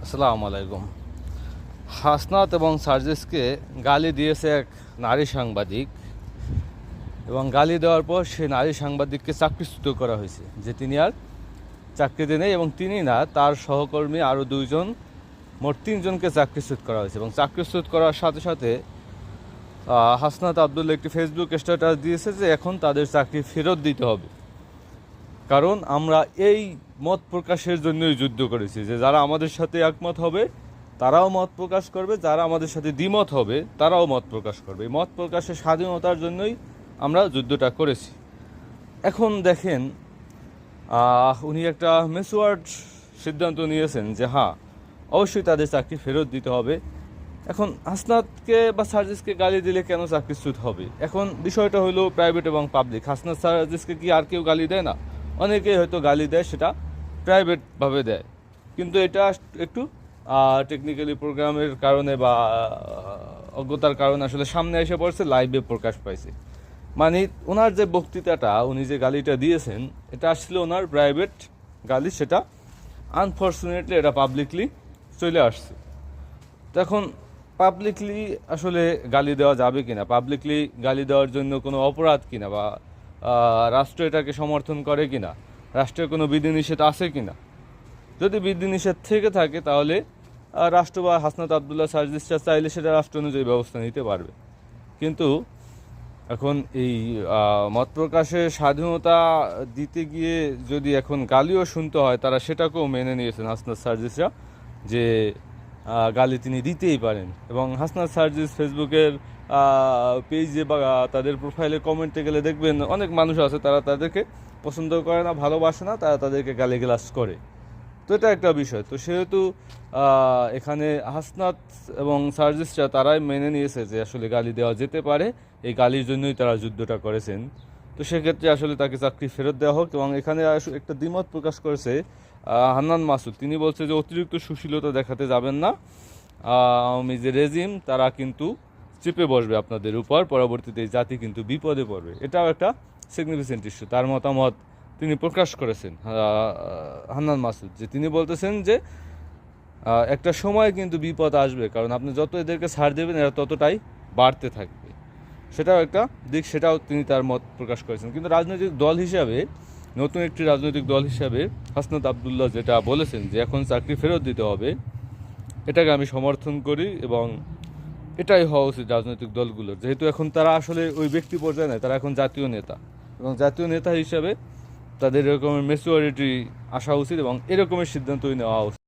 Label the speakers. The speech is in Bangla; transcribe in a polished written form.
Speaker 1: আসসালামু আলাইকুম। হাসনাত এবং সার্জিসকে গালি দিয়েছে এক নারী সাংবাদিক, এবং গালি দেওয়ার পর সে নারী সাংবাদিককে চাকরিচ্যুত করা হয়েছে, যে তিনি আর চাকরিতে নেই, এবং তিনি না, তার সহকর্মী আরও দুইজন, মোট তিনজনকে চাকরিচ্যুত করা হয়েছে। এবং চাকরিচ্যুত করার সাথে সাথে হাসনাত আবদুল্লাহ একটি ফেসবুক স্ট্যাটাস দিয়েছে যে এখন তাদের চাকরি ফেরত দিতে হবে, কারণ আমরা এই মত প্রকাশের জন্যই যুদ্ধ করেছি, যে যারা আমাদের সাথে একমত হবে তারাও মত প্রকাশ করবে, যারা আমাদের সাথে দ্বিমত হবে তারাও মত প্রকাশ করবে। এই মত প্রকাশের স্বাধীনতার জন্যই আমরা যুদ্ধটা করেছি। এখন দেখেন, উনি একটা মেচুয়ার্ড সিদ্ধান্ত নিয়েছেন যে হ্যাঁ, অবশ্যই তাদের চাকরি ফেরত দিতে হবে। এখন হাসনাতকে বা সার্জিসকে গালি দিলে কেন চাকরিচ্যুত হবে? এখন বিষয়টা হলো প্রাইভেট এবং পাবলিক। হাসনাত সার্জিসকে কি আর কেউ গালি দেয় না? অনেকেই হয়তো গালি দেয়, সেটা প্রাইভেটভাবে দেয়, কিন্তু এটা একটু টেকনিক্যালি প্রোগ্রামের কারণে বা অজ্ঞতার কারণে আসলে সামনে এসে পড়ছে, লাইভে প্রকাশ পাইছে। মানে ওনার যে বক্তৃতাটা, উনি যে গালিটা দিয়েছেন, এটা আসলে ওনার প্রাইভেট গালি, সেটা আনফর্চুনেটলি এটা পাবলিকলি চলে আসছে। তখন পাবলিকলি আসলে গালি দেওয়া যাবে কিনা, পাবলিকলি গালি দেওয়ার জন্য কোনো অপরাধ কিনা, বা রাষ্ট্র এটাকে সমর্থন করে কিনা, রাষ্ট্রের কোনো বিধিনিষেধ আছে কিনা? যদি বিধিনিষেধ থেকে থাকে তাহলে রাষ্ট্র বা হাসনাত আবদুল্লাহ সার্জিসটা চাইলে সেটা রাষ্ট্র অনুযায়ী ব্যবস্থা নিতে পারবে। কিন্তু এখন এই মত প্রকাশের স্বাধীনতা দিতে গিয়ে যদি এখন গালিও শুনতে হয়, তারা সেটাকেও মেনে নিয়েছেন হাসনাত সার্জিসরা, যে গালি তিনি দিতেই পারেন। এবং হাসনাত সার্জিস ফেসবুকের পেজে বা তাদের প্রোফাইলে কমেন্টে গেলে দেখবেন অনেক মানুষ আছে, তারা তাদেরকে পছন্দ করে না, ভালোবাসে না, তারা তাদেরকে গালিগালাজ করে। তো এটা একটা বিষয়। তো সেহেতু এখানে হাসনাত এবং সার্জিসরা তারাই মেনে নিয়েছে যে আসলে গালি দেওয়া যেতে পারে, এই গালির জন্যই তারা যুদ্ধটা করেছেন। তো সেক্ষেত্রে আসলে তাকে চাকরি ফেরত দেওয়া হোক। এবং এখানে একটা দ্বিমত প্রকাশ করেছে হান্নান মাসুদ। তিনি বলছে যে অতিরিক্ত সুশীলতা দেখাতে যাবেন না, আওয়ামী যে রেজিম তারা কিন্তু চেপে বসবে আপনাদের উপর, পরবর্তীতে জাতি কিন্তু বিপদে পড়বে। এটাও একটা সিগনিফিকেন্ট ইস্যু। তার মতামত তিনি প্রকাশ করেছেন হান্নান মাসুদ, যে তিনি বলতেছেন যে একটা সময় কিন্তু বিপদ আসবে, কারণ আপনি যত এদেরকে ছাড় দেবেন এরা ততটাই বাড়তে থাকবে। সেটাও একটা দিক, সেটাও তিনি তার মত প্রকাশ করেছেন। কিন্তু রাজনৈতিক দল হিসাবে, নতুন একটি রাজনৈতিক দল হিসাবে হাসনাত আবদুল্লাহ যেটা বলেছেন যে এখন চাকরি ফেরত দিতে হবে, এটাকে আমি সমর্থন করি, এবং এটাই হওয়া উচিত রাজনৈতিক দলগুলোর, যেহেতু এখন তারা আসলে ওই ব্যক্তি পর্যায়ে নেয়, তারা এখন জাতীয় নেতা, এবং জাতীয় নেতা হিসাবে তাদের এরকমের ম্যাচুরিটি আসা উচিত এবং এরকমের সিদ্ধান্তই নেওয়া উচিত।